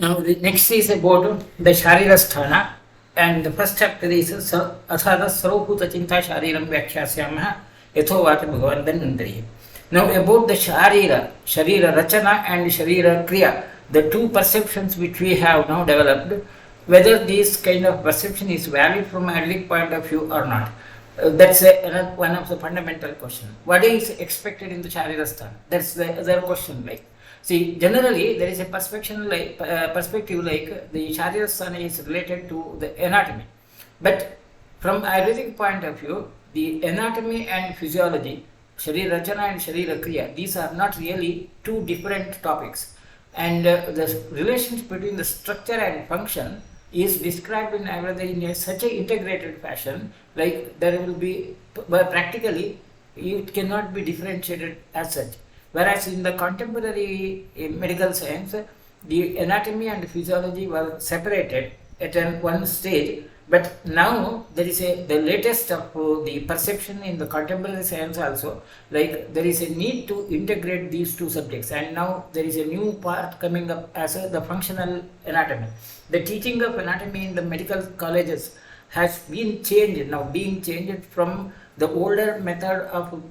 Now, the next is about the Sharira Sthana, and the first chapter is Athada Sarvabhhotachintashareera Vyakhyasyaamaha Yathovata Bhagavan Dhanvantarihi. Now, about the Sharira Rachana and Sharira Kriya, the two perceptions which we have now developed, whether this kind of perception is valid from a Adlik point of view or not. That's one of the fundamental questions. What is expected in the Sharira Sthana? That's the other question. See, generally there is a perspective like the Sharira Sthana is related to the anatomy. But from Ayurvedic point of view, the anatomy and physiology, Sharira Rachana and Sharira Kriya, these are not really two different topics. And the relationship between the structure and function is described in Ayurveda in such an integrated fashion, like there will be, but practically it cannot be differentiated as such. Whereas in the contemporary medical science, the anatomy and physiology were separated at one stage, but now there is the latest of the perception in the contemporary science also, like there is a need to integrate these two subjects, and now there is a new part coming up as the functional anatomy. The teaching of anatomy in the medical colleges has been changed, now being changed from the older method of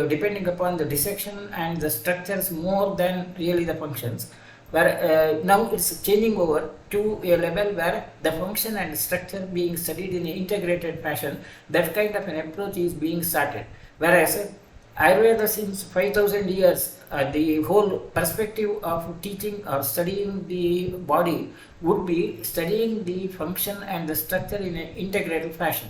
depending upon the dissection and the structures more than really the functions, where now it's changing over to a level where the function and structure being studied in an integrated fashion. That kind of an approach is being started, whereas Ayurveda since 5000 years, the whole perspective of teaching or studying the body would be studying the function and the structure in an integrated fashion.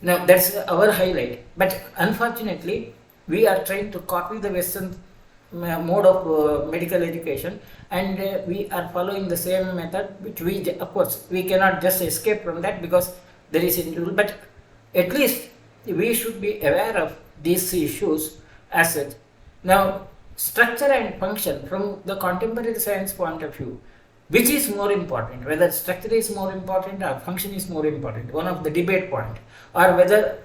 Now that's our highlight, but unfortunately we are trying to copy the Western mode of medical education, and we are following the same method, which we, of course, we cannot just escape from that because there is a rule, but at least we should be aware of these issues as such. Now, structure and function from the contemporary science point of view, which is more important, whether structure is more important or function is more important, one of the debate point, or whether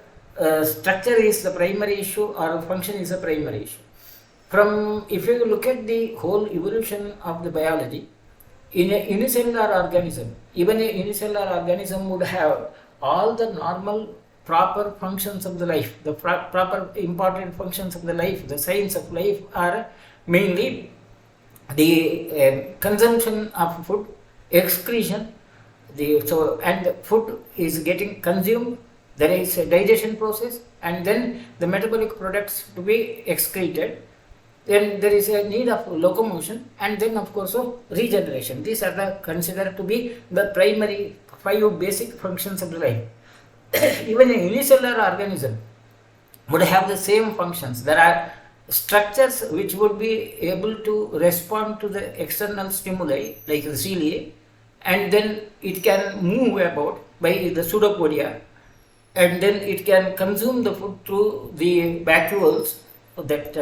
structure is the primary issue or function is a primary issue. From, if you look at the whole evolution of the biology, in a unicellular organism, even a unicellular organism would have all the normal proper functions of the life, the proper important functions of the life, the signs of life are mainly the consumption of food, excretion, and food is getting consumed, there is a digestion process, and then the metabolic products to be excreted, then there is a need of locomotion, and then of course of regeneration. These are considered to be the primary 5 basic functions of the life. Even a unicellular organism would have the same functions. There are structures which would be able to respond to the external stimuli like the cilia, and then it can move about by the pseudopodia, and then it can consume the food through the vacuoles that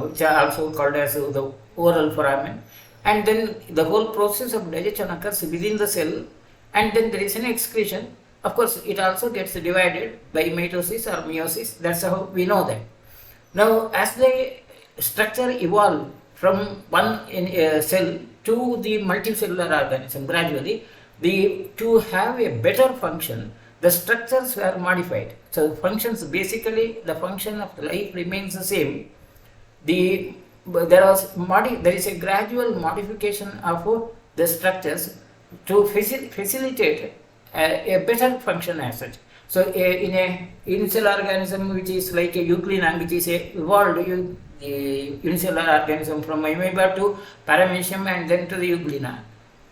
which are also called as the oral foramen, and then the whole process of digestion occurs within the cell, and then there is an excretion. Of course, it also gets divided by mitosis or meiosis. That's how we know that. Now, as the structure evolved from one cell to the multicellular organism gradually, to have a better function, the structures were modified. So, the functions, basically the function of the life remains the same. There is a gradual modification of the structures to facilitate a better function as such. So in a unicellular organism which is like a euglena, which is a evolved unicellular organism from amoeba to paramecium and then to the euglena,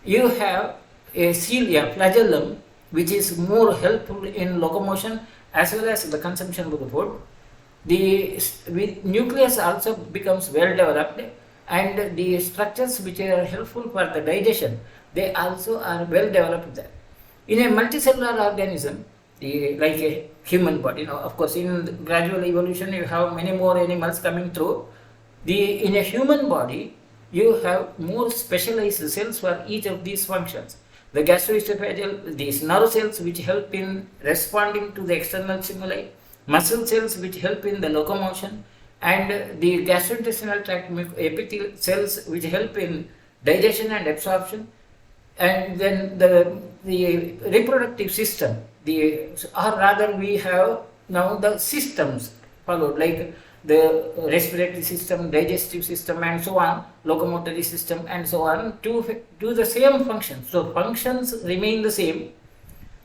you have a cilia, flagellum, which is more helpful in locomotion as well as the consumption of the food. The nucleus also becomes well developed, and the structures which are helpful for the digestion, they also are well developed there. In a multicellular organism, like a human body, of course, in gradual evolution, you have many more animals coming through. In a human body, you have more specialized cells for each of these functions. The gastroesophageal, these nerve cells which help in responding to the external stimuli, muscle cells which help in the locomotion, and the gastrointestinal tract epithelial cells which help in digestion and absorption. and then the reproductive system, or rather we have now the systems followed, like the respiratory system, digestive system, and so on, locomotory system, and so on, to do the same functions. So functions remain the same.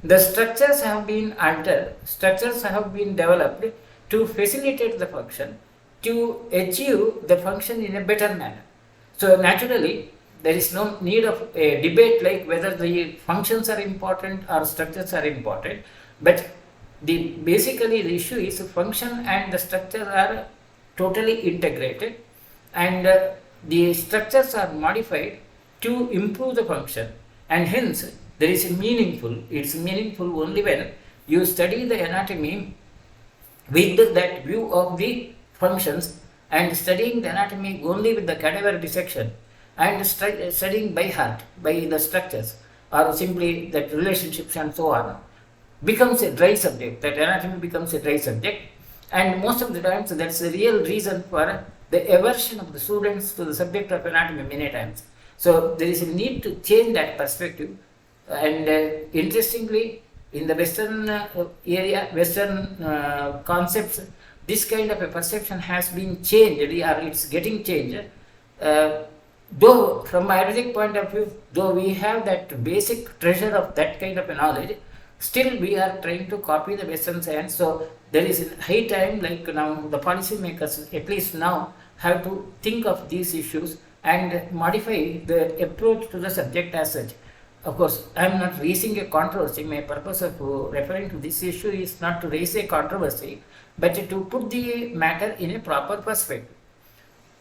The structures have been altered, structures have been developed to facilitate the function, to achieve the function in a better manner. So naturally, there is no need of a debate like whether the functions are important or structures are important, but basically the issue is function and the structures are totally integrated, and the structures are modified to improve the function, and hence there is it's meaningful only when you study the anatomy with that view of the functions, and studying the anatomy only with the cadaver dissection, and studying by heart, by the structures, or simply that relationships and so on, becomes a dry subject. That anatomy becomes a dry subject, and most of the times that's the real reason for the aversion of the students to the subject of anatomy many times. So there is a need to change that perspective, and interestingly, in the Western Western concepts, this kind of a perception has been changed, or it's getting changed. Though from my Ayurvedic point of view, though we have that basic treasure of that kind of a knowledge, still we are trying to copy the Western science. So there is a high time, like now the policy makers, at least now, have to think of these issues and modify the approach to the subject as such. Of course, I am not raising a controversy. My purpose of referring to this issue is not to raise a controversy, but to put the matter in a proper perspective.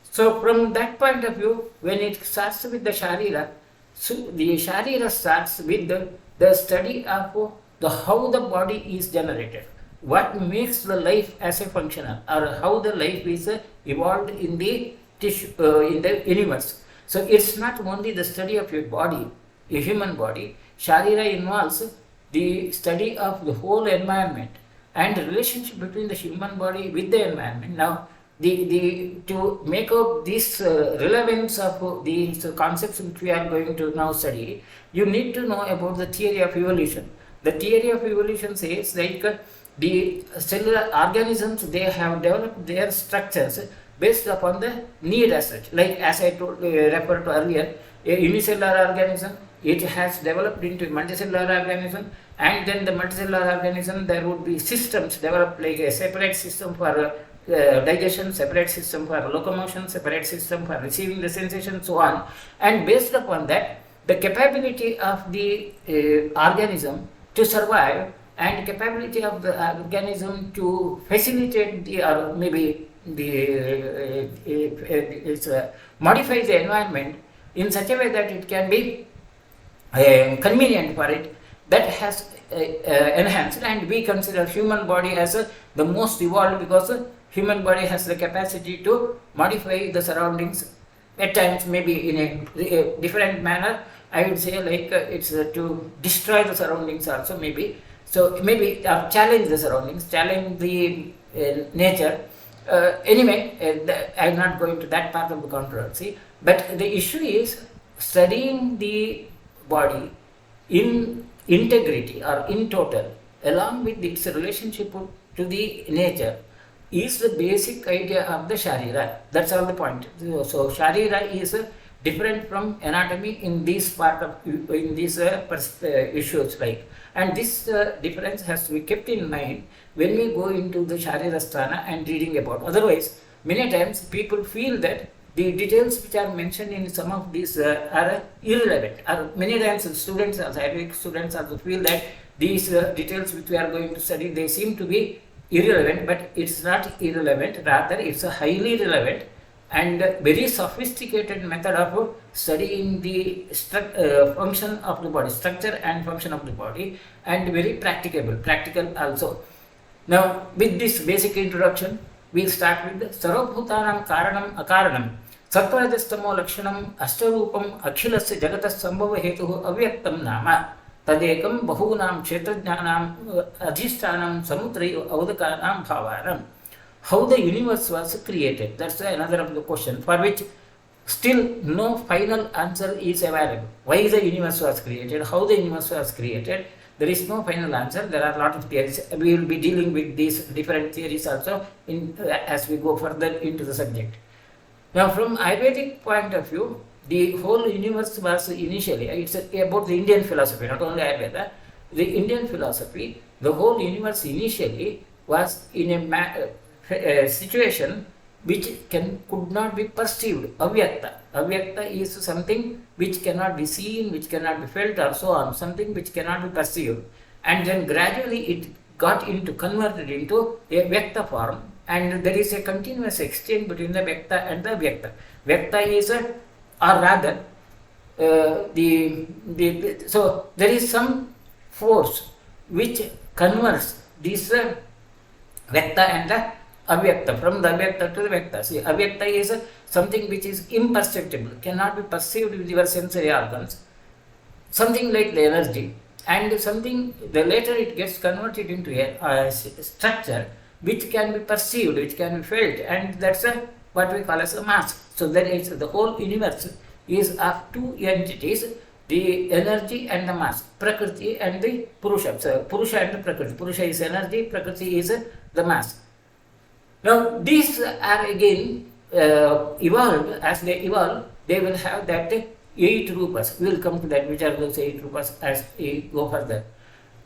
So from that point of view, when it starts with the Sharira, so the Sharira starts with the study of how the body is generated, what makes the life as a functional, or how the life is evolved in the tissue, in the universe. So it's not only the study of your body, a human body. Sharira involves the study of the whole environment and the relationship between the human body with the environment. Now, to make out this relevance of these concepts which we are going to now study, you need to know about the theory of evolution. The theory of evolution says like the cellular organisms, they have developed their structures based upon the need as such. Like as I referred to earlier, a unicellular organism, it has developed into a multicellular organism, and then the multicellular organism, there would be systems developed, like a separate system for digestion, separate system for locomotion, separate system for receiving the sensation, so on. And based upon that, the capability of the organism to survive, and capability of the organism to facilitate the, or maybe the modify the environment in such a way that it can be convenient for it, that has enhanced. And we consider human body as the most evolved, because human body has the capacity to modify the surroundings at times, maybe in a different manner. I would say like it's to destroy the surroundings also, maybe. So maybe challenge the surroundings, challenge the nature. Anyway, I am not going to that part of the controversy, but the issue is studying the body in integrity or in total, along with its relationship to the nature, is the basic idea of the Sharira. That's all the point. So Sharira is different from anatomy in these part of in these issues, like, and this difference has to be kept in mind when we go into the Sharira Sthana and reading about. Otherwise, many times people feel that the details which are mentioned in some of these are irrelevant. Or many times students, also Ayurvedic students, also feel that these details which we are going to study, they seem to be irrelevant, but it's not irrelevant. Rather, it's a highly relevant and very sophisticated method of studying the function of the body, structure and function of the body, and very practical also. Now, with this basic introduction, we'll start with Sarvabhhotachintashareera karanam akaranam sattvarajastamo lakshanam ashtarupam akhilasya jagatas sambhava hetuh avyaktam nama tadekam bahunam kshetrajnanam adhishtanam samudrai avadakanam bhavanam. How the universe was created, that's another of the question, for which still no final answer is available. Why the universe was created, how the universe was created, there is no final answer. There are a lot of theories. We will be dealing with these different theories also as we go further into the subject. Now, from Ayurvedic point of view, the whole universe was initially, it's about the Indian philosophy, not only Ayurveda, the Indian philosophy, the whole universe initially was in a situation which could not be perceived, avyakta. Avyakta is something which cannot be seen, which cannot be felt, or so on, something which cannot be perceived. And then gradually it got converted into a vyakta form, and there is a continuous exchange between the vyakta and the avyakta. Vyakta is or rather, so there is some force which converts this vyakta and the avyakta, from the avyakta to the vyakta. See, avyakta is something which is imperceptible, cannot be perceived with your sensory organs, something like the energy, and something, the later it gets converted into a structure which can be perceived, which can be felt, and that's what we call as a mass. So there is the whole universe is of two entities, the energy and the mass, Prakriti and the Purusha. So Purusha and the Prakriti. Purusha is energy, Prakriti is the mass. Now these are again evolved. As they evolve, they will have that 8 rupas. We will come to that, which are those 8 rupas as we go further.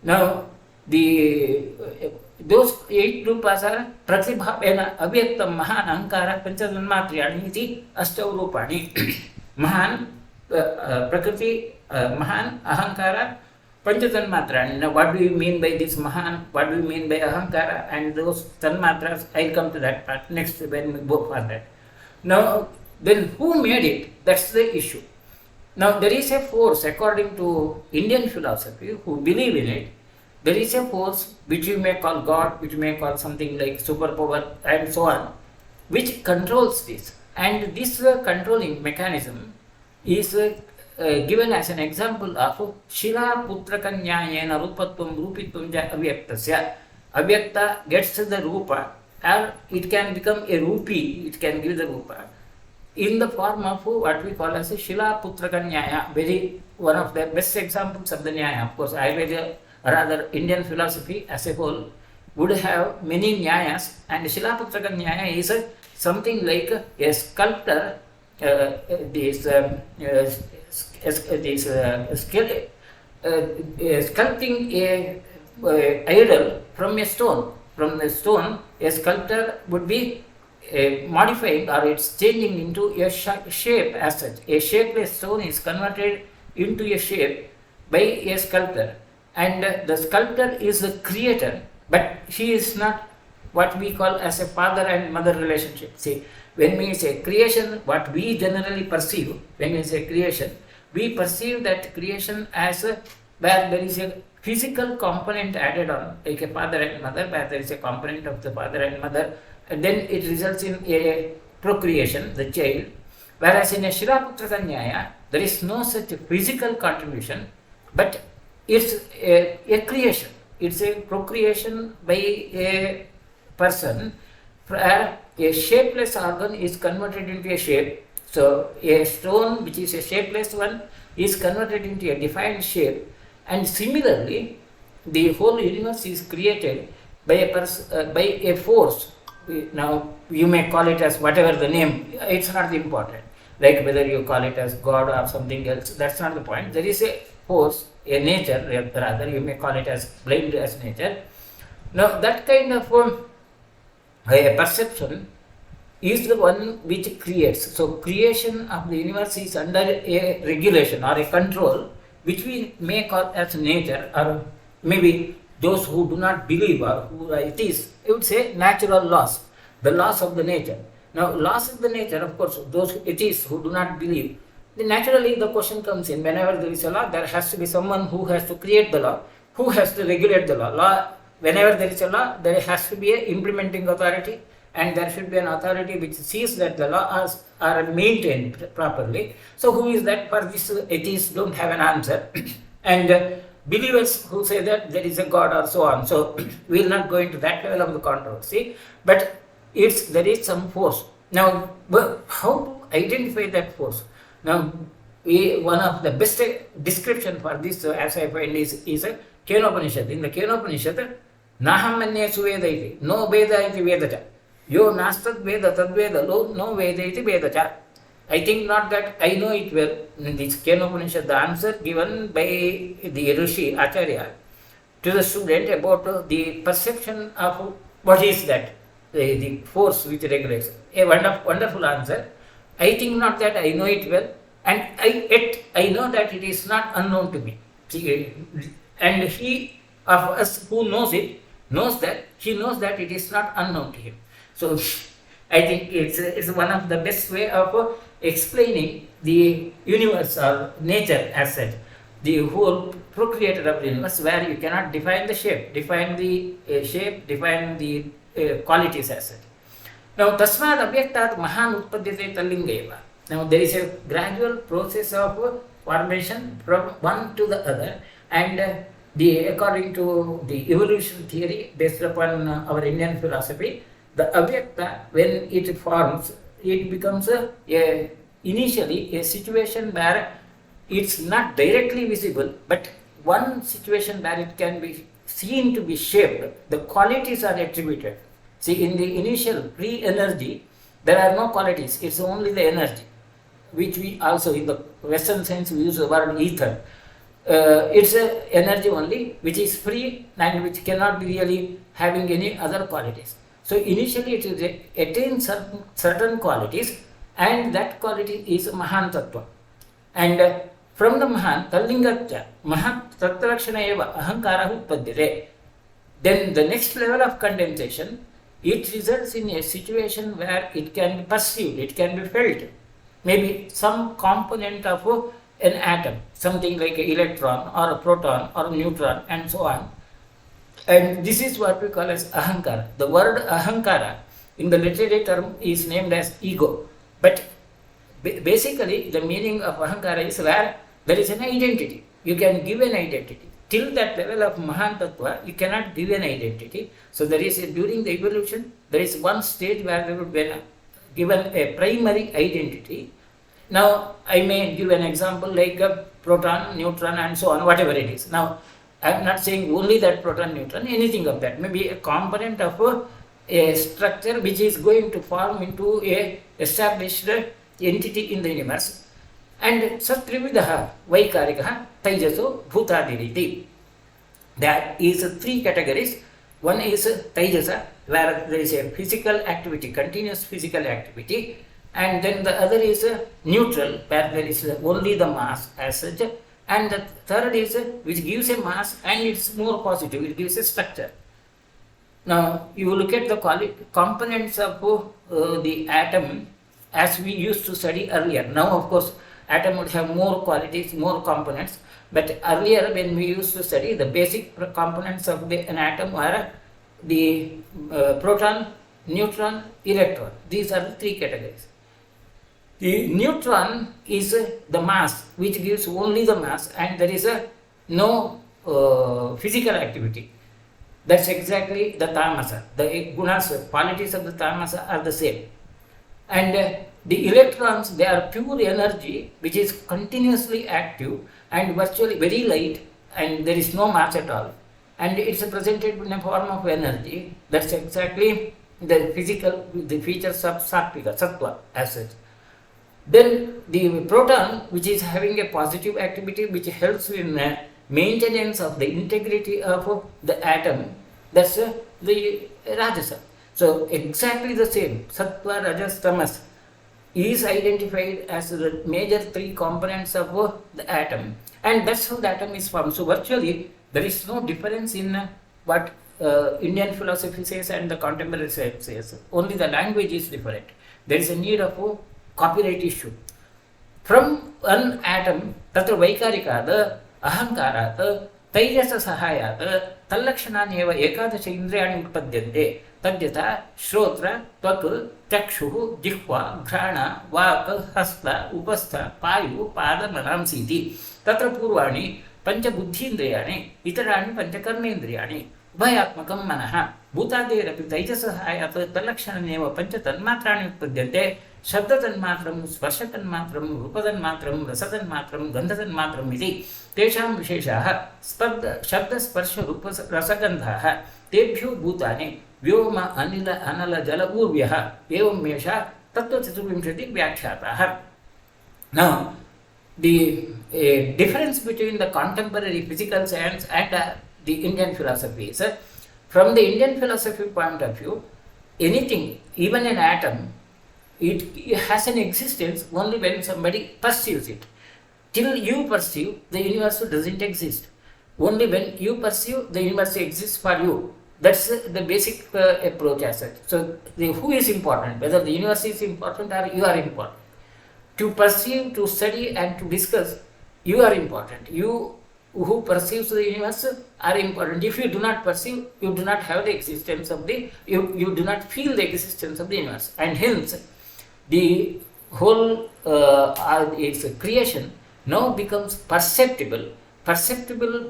Now those 8 rupas are Pratibhavena Avyaktam Mahan Ahankara Panchatanmatriyani iti Ashtav Rupani. Mahan Prakriti, Mahan, Ahankara, Panchatanmatrani. Now what do you mean by this Mahan? What do you mean by Ahankara? And those Tanmatras, I'll come to that part next when we go further. Now, then who made it? That's the issue. Now there is a force, according to Indian philosophy, who believe in it. There is a force which you may call God, which you may call something like superpower and so on, which controls this. And this controlling mechanism is given as an example of Shila Putrakanyayena Rupatvam Rupitvam Ja Avyaktasya. Avyakta gets the Rupa, or it can become a Rupi, it can give the Rupa, in the form of what we call as a Shila Putrakanyaya, very one of the best examples of the Nyaya. Of course, Ayurveda, or rather Indian philosophy as a whole, would have many Nyayas, and Shila Putrakanyaya is something like a sculptor, sculpting a idol from a stone. From the stone, a sculptor would be modifying, or it's changing into a shape as such. A shapeless stone is converted into a shape by a sculptor, and the sculptor is the creator, but he is not what we call as a father and mother relationship. See, when we say creation, what we generally perceive, when we say creation, we perceive that creation as where there is a physical component added on, like a father and mother, where there is a component of the father and mother, and then it results in a procreation, the child. Whereas in a Shiraputra there is no such physical contribution, but it's a creation. It's a procreation by a person, where a shapeless organ is converted into a shape. So a stone, which is a shapeless one, is converted into a defined shape, and similarly the whole universe is created by a force. Now you may call it as whatever the name, it's not important, like whether you call it as God or something else, that's not the point. There is a force, a nature, rather you may call it as blind as nature. Now that kind of a perception is the one which creates. So creation of the universe is under a regulation or a control, which we may call as nature, or maybe those who do not believe, or who it is, I would say natural laws, the laws of the nature. Now laws of the nature, of course, those it is who do not believe, then naturally the question comes in, whenever there is a law, there has to be someone who has to create the law, who has to regulate the law. Whenever there is a law, there has to be an implementing authority, and there should be an authority which sees that the laws are maintained properly. So who is that? For this, atheists don't have an answer, and believers who say that there is a God or so on. So we will not go into that level of the controversy, but there is some force. Now, how to identify that force. Now, one of the best description for this, as I find, is a Kenopanishad. In the Kenopanishad, Naham manye suveda iti, no veda iti vedacha. Yo nastad veda tad veda, no veda iti vedacha. I think not that I know it well. In this Kenopanishad, the answer given by the Rishi, Acharya, to the student about the perception of what is that, the force which regulates. A wonderful answer. I think not that I know it well, and yet I know that it is not unknown to me. And he of us who knows it knows that it is not unknown to him. So I think it's one of the best way of explaining the universe or nature as such, the whole procreator of the universe, where you cannot define the shape, define the qualities as such. Now, tasmad abhyaktat mahan utpadyate talingeva. Now, there is a gradual process of formation from one to the other, and according to the evolution theory based upon our Indian philosophy, the avyakta, when it forms, it becomes initially a situation where it's not directly visible, but one situation where it can be seen to be shaped. The qualities are attributed. See, in the initial pre-energy, there are no qualities, it's only the energy, which we also, in the Western sense, we use the word ether. It's energy only, which is free and which cannot be really having any other qualities. So initially it attains certain qualities, and that quality is Mahan Tattva. And from the Mahan, Tallingatya, Mahat Tattalakshana eva Ahankara Utpadyate. Then the next level of condensation, it results in a situation where it can be perceived, it can be felt. Maybe some component of an atom, something like an electron or a proton or a neutron and so on. And this is what we call as Ahankara. The word Ahankara in the literary term is named as ego. But basically the meaning of Ahankara is where there is an identity. You can give an identity. Till that level of Mahan Tattva, you cannot give an identity. So there is during the evolution, there is one stage where there would be given a primary identity. Now, I may give an example like a proton, neutron and so on, whatever it is. Now, I am not saying only that proton, neutron, anything of that. Maybe a component of a structure which is going to form into a established entity in the universe. And Satrividaha Vaikarikaha Taijaso Bhutadiriti. That is three categories. One is Taijasa, where there is a physical activity, continuous physical activity. And then the other is neutral, where there is only the mass as such. And the third is which gives a mass and it's more positive, it gives a structure. Now, you look at the components of the atom as we used to study earlier. Now, of course, atom would have more qualities, more components. But earlier, when we used to study, the basic components of an atom were the proton, neutron, electron. These are the three categories. The neutron is the mass, which gives only the mass, and there is no physical activity. That's exactly the tamasa. The gunas, qualities of the tamasa are the same. And the electrons, they are pure energy, which is continuously active and virtually very light, and there is no mass at all. And it's presented in a form of energy. That's exactly the features of Sattvika, Sattva as such. Then the proton, which is having a positive activity, which helps in maintenance of the integrity of the atom, that's the Rajasa. So exactly the same, Sattva, Rajas, Tamas is identified as the major three components of the atom, and that's how the atom is formed. So virtually there is no difference in what Indian philosophy says and the contemporary science says. Only the language is different. There is a need of a copyright issue. From an atom, tatra vaikarikada ahankarat ತೈಜಸ ಸಹಾಯಾತ್ ತಲ್ಲಕ್ಷಣಾನ್ಯೇವ ಏಕಾದಶ ಇಂದ್ರಿಯಾಣಿ ಉತ್ಪದ್ಯಂತೆ ತದ್ಯಥ ಶ್ರೋತ್ರ ತ್ವಕ್ ಚಕ್ಷುಃ ಜಿಹ್ವಾ ಘ್ರಾಣ ವಾಕ್ ಹಸ್ತ ಉಪಸ್ಥ ಪಾಯು ಪಾದ ಮನಾಂಸೀತಿ ತತ್ರ ಪೂರ್ವಾಣಿ ಪಂಚಬುದ್ಧೀಂದ್ರಿಯಾಣಿ ಇತರಾಣಿ ಪಂಚಕರ್ಮೇಂದ್ರಿಯಾಣಿ ಉಭಯಾತ್ಮಕಂ ಮನಃ भूतादेरपि तैजसहायात् तल्लक्षणमेव पञ्चतन्मात्राणि उत्पद्यन्ते शब्दतन्मात्रं स्पर्शतन्मात्रं रूपतन्मात्रं रसतन्मात्रं गन्धतन्मात्रम् इति तेषां विशेषाः शब्दस्पर्शरूपरसगन्धाः तेभ्यो भूतानि व्योम अनिल अनल जल ऊर्व्यः एवम् एषा तत्त्वचतुर्विंशतिः व्याख्याताः. Now, the difference between the contemporary physical science and the Indian philosophy is, from the Indian philosophy point of view, anything, even an atom, it has an existence only when somebody perceives it. Till you perceive, the universe doesn't exist. Only when you perceive, the universe exists for you. That's the basic approach as such. So, who is important? Whether the universe is important or you are important. To perceive, to study and to discuss, you are important. You who perceives the universe are important. If you do not perceive, you do not have the existence of you do not feel the existence of the universe. And hence, the whole its creation now becomes perceptible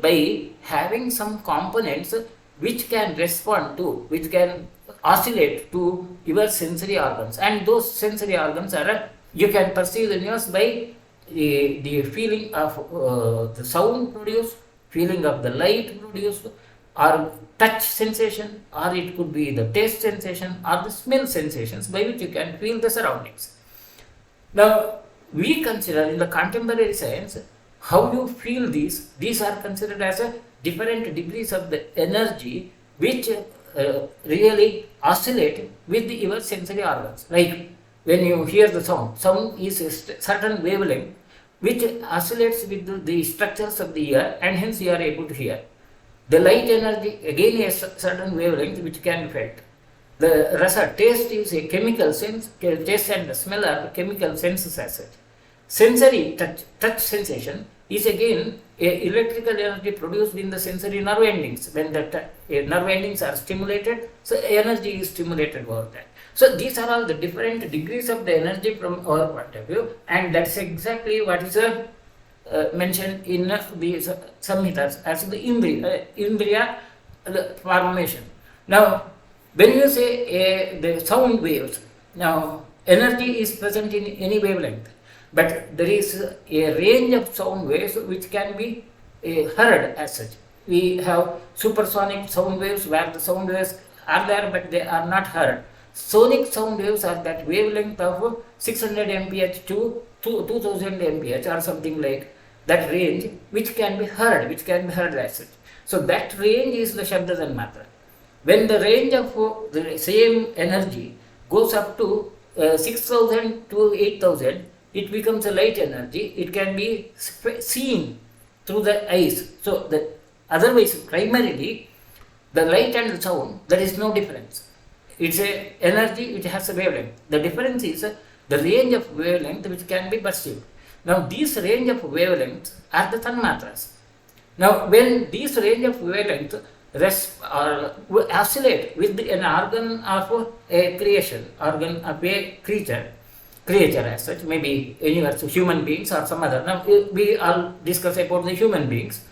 by having some components which can respond to, which can oscillate to your sensory organs. And those sensory organs are, you can perceive the universe by the feeling of the sound produced, feeling of the light produced, or touch sensation, or it could be the taste sensation or the smell sensations by which you can feel the surroundings. Now, we consider in the contemporary science how you feel these are considered as a different degrees of the energy which really oscillate with your sensory organs. Like when you hear the sound is a certain wavelength which oscillates with the structures of the ear, and hence you are able to hear. The light energy again is a certain wavelength which can be felt. The rasa, taste is a chemical sense, taste and the smell are chemical senses as such. Sensory touch sensation is again electrical energy produced in the sensory nerve endings. When the nerve endings are stimulated, so energy is stimulated over that. So these are all the different degrees of the energy from our point of view, and that's exactly what is mentioned in the Samhitas as the Indriya formation. Now, when you say the sound waves, now energy is present in any wavelength, but there is a range of sound waves which can be heard as such. We have supersonic sound waves where the sound waves are there but they are not heard. Sonic sound waves are that wavelength of 600 mph to 2000 mph or something like that range, which can be heard as such. So that range is the Shabda Tanmatra. When the range of the same energy goes up to 6000 to 8000, it becomes a light energy. It can be seen through the eyes. So otherwise, primarily, the light and the sound, there is no difference. It's a energy which has a wavelength. The difference is the range of wavelength which can be perceived. Now, these range of wavelengths are the Tanmatras. Now, when these range of wavelength oscillate with an organ of a creation, organ of a creature as such, maybe universe, human beings or some other. Now, we all discuss about the human beings.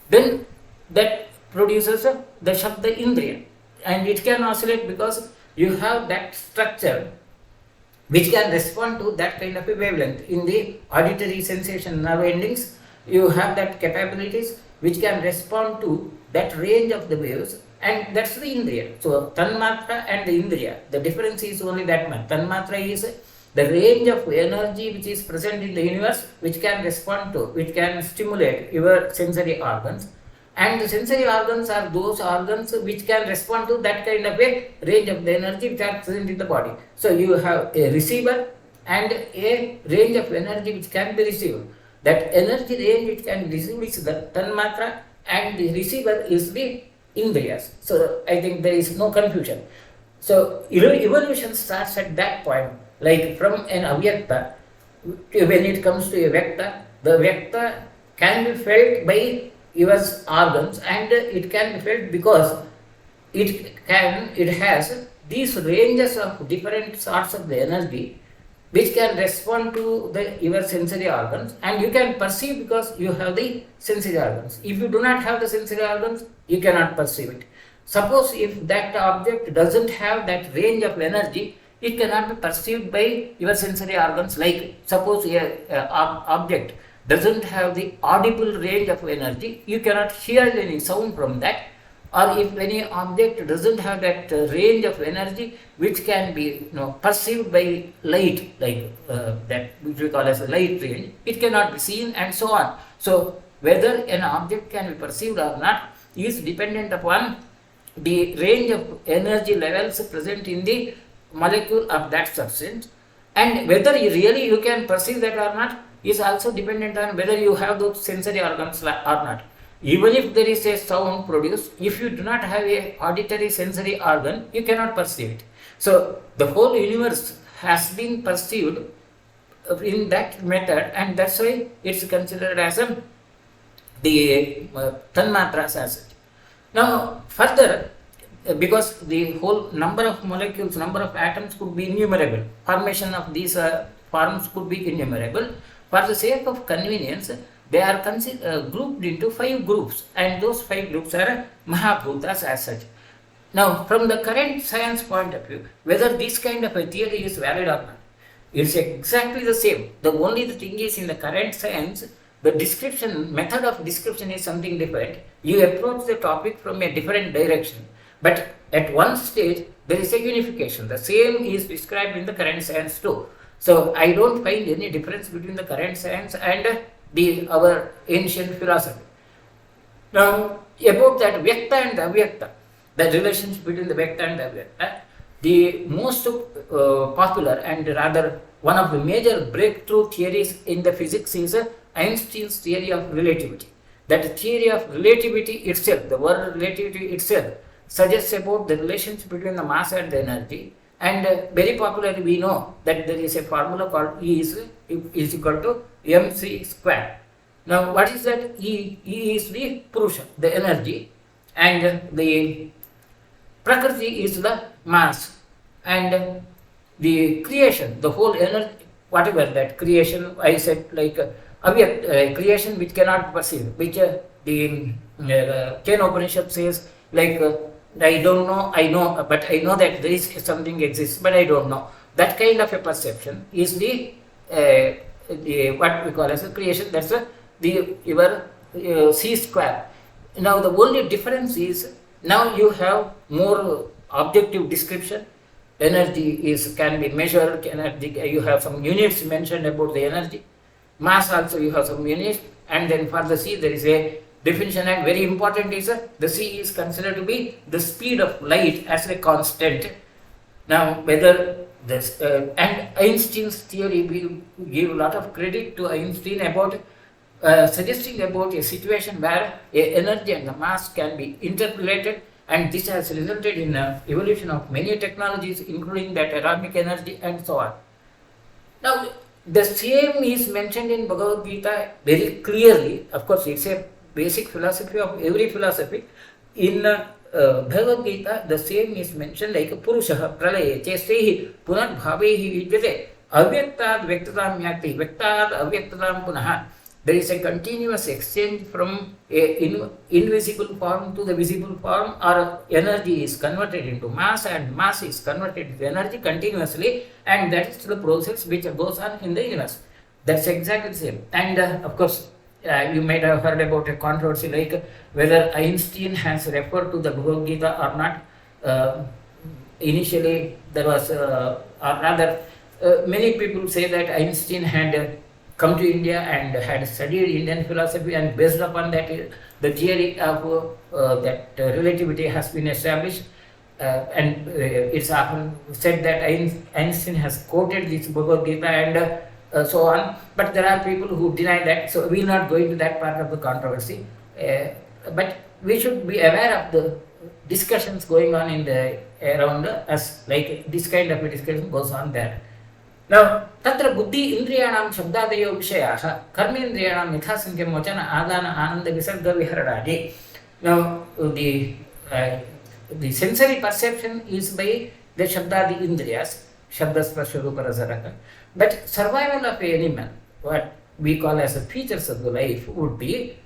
Then that produces the Shabda Indriya, and it can oscillate because you have that structure which can respond to that kind of a wavelength. In the auditory sensation nerve endings, you have that capabilities which can respond to that range of the waves, and that's the Indriya. So, Tanmatra and the Indriya, the difference is only that much. Tanmatra is the range of energy which is present in the universe which can respond to, which can stimulate your sensory organs. And the sensory organs are those organs which can respond to that kind of a range of the energy which are present in the body. So you have a receiver and a range of energy which can be received. That energy range which can be received is the Tanmatra, and the receiver is the Indriyas. So I think there is no confusion. So evolution starts at that point, like from an avyakta, when it comes to a vecta, the vecta can be felt by your organs, and it can be felt because it has these ranges of different sorts of the energy which can respond to your sensory organs, and you can perceive because you have the sensory organs. If you do not have the sensory organs, you cannot perceive it. Suppose if that object doesn't have that range of energy, it cannot be perceived by your sensory organs. Like suppose a object doesn't have the audible range of energy, you cannot hear any sound from that. Or if any object doesn't have that range of energy which can be perceived by light, like that which we call as a light range, it cannot be seen, and so on. So whether an object can be perceived or not is dependent upon the range of energy levels present in the molecule of that substance, and whether you can perceive that or not is also dependent on whether you have those sensory organs or not. Even if there is a sound produced, if you do not have a auditory sensory organ, you cannot perceive it. So the whole universe has been perceived in that method, and that's why it's considered as the tanmatras as such. Now further, because the whole number of molecules, number of atoms could be innumerable, formation of these forms could be innumerable. For the sake of convenience, they are grouped into 5 groups, and those 5 groups are Mahabhutas as such. Now, from the current science point of view, whether this kind of a theory is valid or not, it's exactly the same. The only thing is, in the current science, the method of description is something different. You approach the topic from a different direction. But at one stage, there is a unification. The same is described in the current science too. So I don't find any difference between the current science and our ancient philosophy. Now, about that Vyakta and Avyakta, the relationship between the Vyakta and Avyakta, the most popular and rather one of the major breakthrough theories in the physics is Einstein's theory of relativity. That theory of relativity itself, the word relativity itself, suggests about the relationship between the mass and the energy. And very popularly we know that there is a formula called E is equal to mc square. Now what is that? E is the Purusha, the energy, and the Prakriti is the mass, and the creation, the whole energy, whatever that creation, I said like creation which cannot perceive, which the Kena Upanishad says like I don't know, I know, but I know that there is something exists, but I don't know. That kind of a perception is the what we call as a creation. That's your C square. Now the only difference is now you have more objective description. Energy can be measured. Energy, you have some units mentioned about the energy. Mass also you have some units, and then for the C there is a definition, and very important is the C is considered to be the speed of light as a constant. Now whether this and Einstein's theory, we give a lot of credit to Einstein about suggesting about a situation where a energy and the mass can be interrelated, and this has resulted in evolution of many technologies, including that atomic energy and so on. Now the same is mentioned in Bhagavad Gita very clearly. Of course, it's a basic philosophy of every philosophy. In Bhagavad Gita, the same is mentioned like Purusha Pralaye Chestehi Punar Bhavehi Vidyate Avyaktat Vyaktatam Yakti Vyaktat Avyaktatam Punaha. There is a continuous exchange from a invisible form to the visible form, or energy is converted into mass and mass is converted into energy continuously, and that is the process which goes on in the universe. That's exactly the same. And of course, you might have heard about a controversy like whether Einstein has referred to the Bhagavad Gita or not. Initially, there was, or rather, many people say that Einstein had come to India and had studied Indian philosophy, and based upon that, the theory of that relativity has been established. And it's often said that Einstein has quoted this Bhagavad Gita and so on, but there are people who deny that, so we will not go into that part of the controversy. But we should be aware of the discussions going on in the around us, like this kind of a discussion goes on there. Now, tatra buddhi indriyanam shabdadayo vishayaha karmendriyanam yathasankhya mochana adana ananda visarga viharadi. Now, the sensory perception is by the shabdadi indriyas, shabda sparsha rupa rasa raka. But survival of an animal, what we call as the features of the life, would be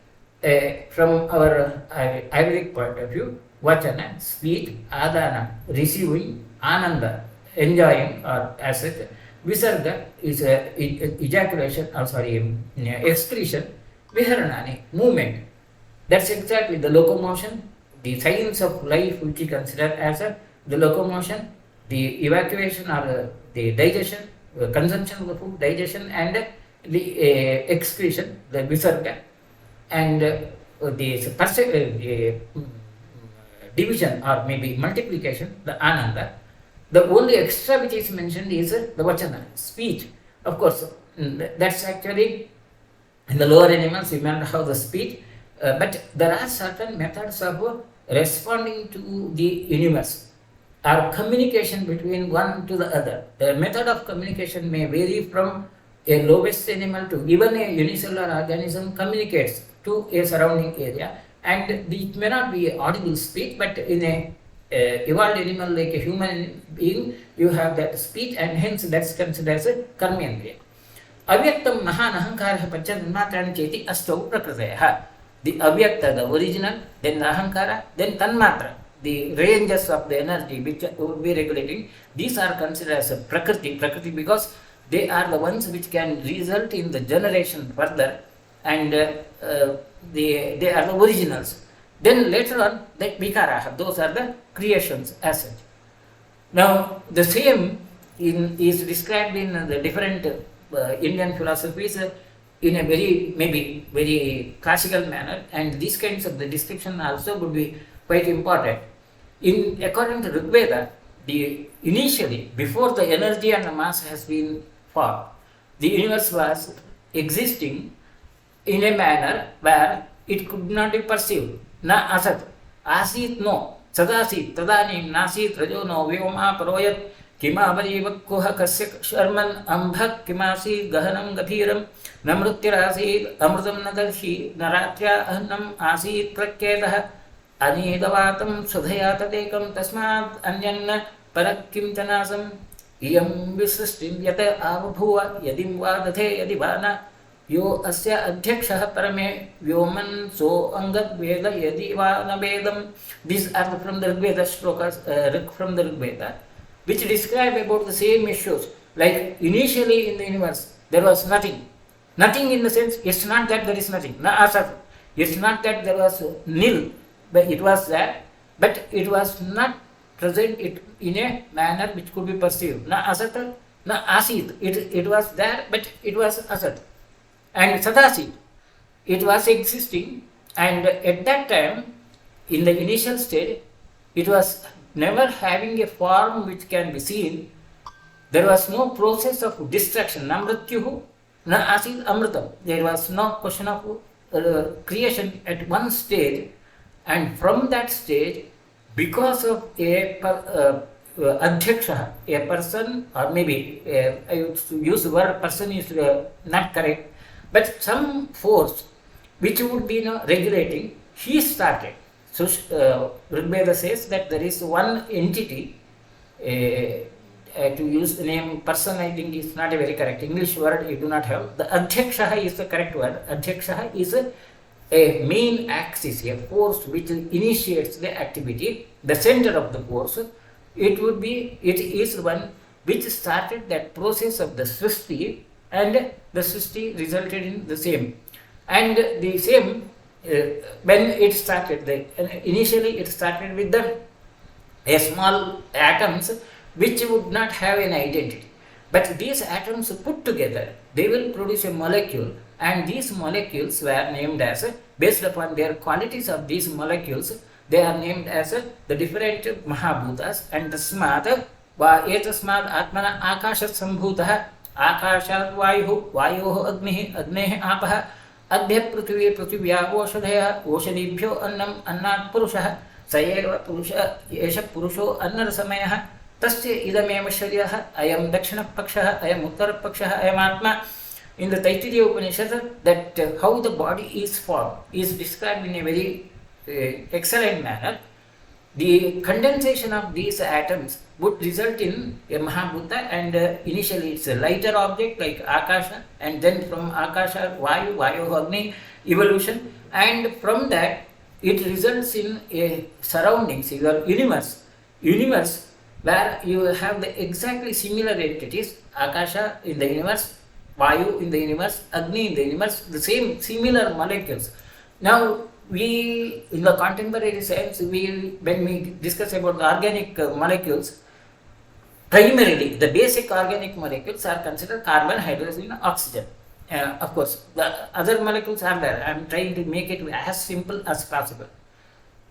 from our Ayurvedic point of view, Vachana, speech, Adana, receiving, Ananda, enjoying or asset. Visarga is ejaculation, or excretion. Viharanani, movement. That's exactly the locomotion, the science of life which we consider as the locomotion, the evacuation or the digestion, consumption of the food, digestion, and the excretion, the visarga, and the division or maybe multiplication, the ananda. The only extra which is mentioned is the vachana, speech. Of course, that's actually in the lower animals, you may not have the speech, but there are certain methods of responding to the universe or communication between one to the other. The method of communication may vary from a lowest animal to even a unicellular organism communicates to a surrounding area, and it may not be audible speech, but in a evolved animal like a human being, you have that speech, and hence that's considered as a karmendriya. Avyaktam mahan ahankara panchatanmatrani cheti astau prakriteha. The avyakta, the original, then the ahankara, then tanmatra, the ranges of the energy which would be regulating. These are considered as a prakriti because they are the ones which can result in the generation further, and they are the originals. Then later on, the vikaraha, those are the creations as such. Now, the same is described in the different Indian philosophies in a very classical manner, and these kinds of the description also would be quite important. According to Rigveda, initially, before the energy and the mass has been formed, the universe was existing in a manner where it could not be perceived. Na asat, asit no, sadasit, tadanim, nasit, rajo no, vyoma paroyat, kima avarivakkuha kasya sharman ambhak kimasi gahanam gathiram, namrutyarasit, amrutam nadarshi, naratya ahannam asit prakyetah, anidavatam sudhayatadekam tasmat anyanna parakkim chanasam, iyam visristim yata avabhuva yadim vadate yadivana, यो अस्य अध्यक्षः परमे व्योमन सो अंगद वेद यदि वा न वेदम. These are from the Rigveda shlokas, from the Rigveda, which describe about the same issues. Like initially in the universe there was nothing in the sense, it's not that there is nothing, na asat, it's not that there was nil, but it was there, but it was not present in a manner which could be perceived. Na asat, na asit, it was there, but it was asat. And sadasi, it was existing, and at that time, in the initial stage, it was never having a form which can be seen. There was no process of destruction. Namratyuhu na asid amritam. There was no question of creation at one stage, and from that stage, because of a adhyaksha, a person, or maybe I would use the word person is not correct, but some force which would be regulating, he started. So Rigveda says that there is one entity, to use the name person, I think is not a very correct English word, you do not have. The adhyaksha is the correct word. Adhyaksha is a main axis, a force which initiates the activity, the center of the force. It is one which started that process of the Srishti, and the Srishti resulted in the same. And the same, when it started, initially it started with a small atoms which would not have an identity. But these atoms put together, they will produce a molecule, and these molecules were named as, based upon their qualities of these molecules, they are named as the different Mahabhutas, and tasmat va etasmat atmana akashat sambhutah. आकाशात् वायुः वायोः अग्निः अग्नेः आपः अद्य पृथिवी पृथिव्या ओषधयः ओषधीभ्यो अन्नम् अन्नात् पुरुषः स एव पुरुषः एष पुरुषो अन्नरसमयः तस्य इदमेव शरीरः अयं दक्षिणपक्षः अयम् उत्तरपक्षः अयमात्मा. In the Taittiriya Upanishad, that how the body is formed is described in a very excellent manner. The condensation of these atoms would result in a Mahabhuta, and initially it's a lighter object like Akasha, and then from Akasha, Vayu, Agni, evolution, and from that it results in a surroundings, your universe where you have the exactly similar entities, Akasha in the universe, Vayu in the universe, Agni in the universe, the same similar molecules. Now, we in the contemporary science, when we discuss about the organic molecules, primarily the basic organic molecules are considered carbon, hydrogen, oxygen. Of course, the other molecules are there. I am trying to make it as simple as possible.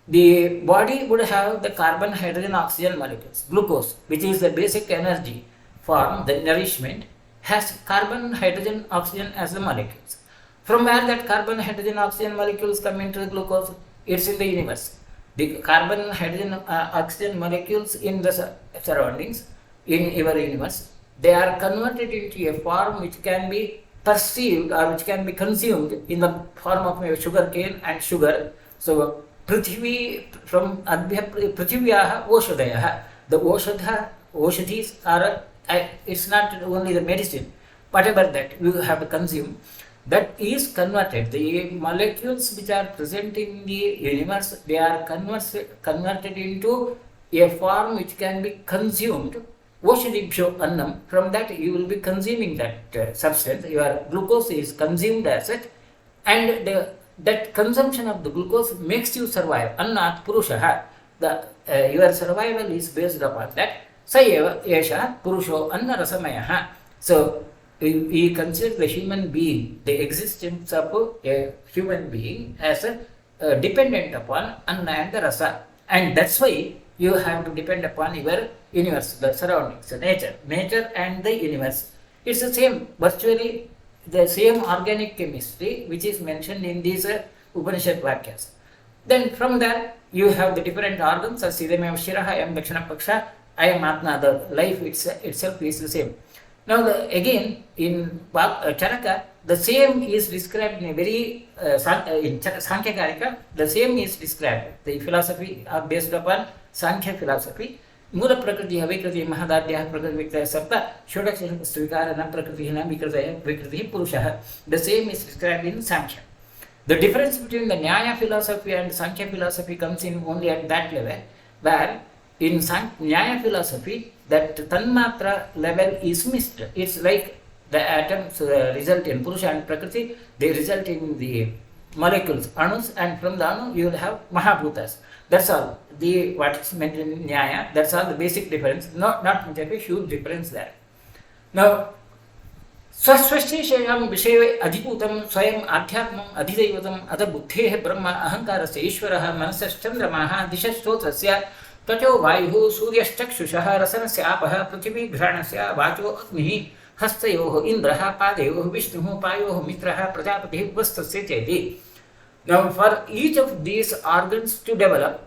The body would have the carbon, hydrogen, oxygen molecules. Glucose, which is the basic energy for the nourishment, has carbon, hydrogen, oxygen as the molecules. From where that carbon, hydrogen, oxygen molecules come into the glucose? It's in the universe. The carbon, hydrogen, oxygen molecules in the surroundings, in your universe, they are converted into a form which can be perceived or which can be consumed in the form of sugar cane and sugar. So, Prithvi from Prithivyaha Oshadaya. The Oshadhis are, it's not only the medicine, whatever that you have to consume, that is converted. The molecules which are present in the universe, they are converted into a form which can be consumed. Oshadibhyo annam, from that you will be consuming that substance. Your glucose is consumed as it, and that consumption of the glucose makes you survive. Annat purushaha, your survival is based upon that. Sayeva yesha purusho anna rasamayaha. So, we consider the human being, the existence of a human being as dependent upon anna and the rasa. And that's why you have to depend upon your universe, the surroundings, the nature and the universe. It's the same, virtually the same organic chemistry which is mentioned in these Upanishad Vakyas. Then from there you have the different organs, as Sidameva Shiraha, I am Dakshana Paksha, I am Atma, the life itself is the same. Now again in Charaka, the same is described in a very, in Sankhya Karika, the same is described. The philosophy are based upon Sankhya philosophy. Mula Prakriti, Havikriti, Mahadadya, Prakriti, Sapta, Shodaksha, Svikara, Prakriti, Vikriti, Purusha. The same is described in Sankhya. The difference between the Nyaya philosophy and Sankhya philosophy comes in only at that level, where in Nyaya philosophy, that Tanmatra level is missed. It's like the atoms result in Purusha and Prakriti, they result in the molecules, Anus, and from the Anu you will have Mahabhutas. That's all. What is meant in Nyaya, that's all the basic difference. Not much of a huge difference there. Now, स्वस्वश्चेषां विषये अधिभूतं स्वयं आध्यात्मम् अधिदैवतम् अथ बुद्धेः ब्रह्म अहङ्कारस्य ईश्वरः मनसश्चन्द्रमाः दिशश्चोत्रस्य त्वचो वायुः सूर्यश्चक्षुषः रसनस्य आपः पृथिवी घ्राणस्य वाचो अग्निः हस्तयोः इन्द्रः पादयोः विष्णुः पायोः मित्रः प्रजापतिः उपस्थस्य चेति. Now for each of these organs to develop,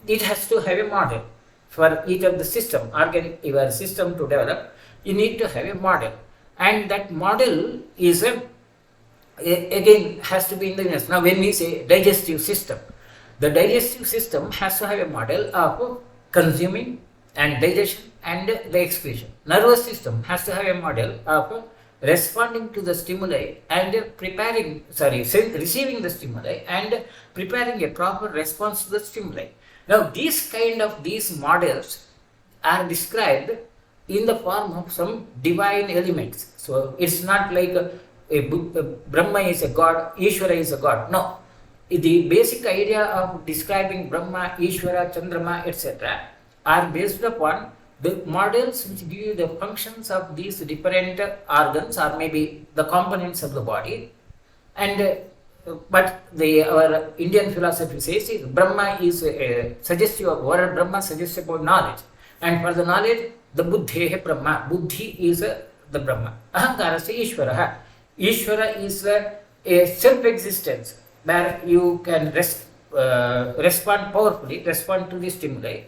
it has to have a model. For each of the system, your system to develop, you need to have a model. And that model is again has to be in the universe. Now when we say digestive system, the digestive system has to have a model of consuming and digestion and the excretion. Nervous system has to have a model of responding to the stimuli and receiving the stimuli and preparing a proper response to the stimuli. Now these models are described in the form of some divine elements. So it's not like Brahma is a god, Ishvara is a god. No. The basic idea of describing Brahma, Ishvara, Chandrama, etc. are based upon the models which give you the functions of these different organs or maybe the components of the body. And but our Indian philosophy says Brahma is suggestive of word, Brahma suggests about knowledge. And for the knowledge, the buddhehe Brahma. Buddhi is the Brahma. Ahankarasya Ishvaraha. Ishvara is a self-existence where you can respond powerfully, respond to the stimuli.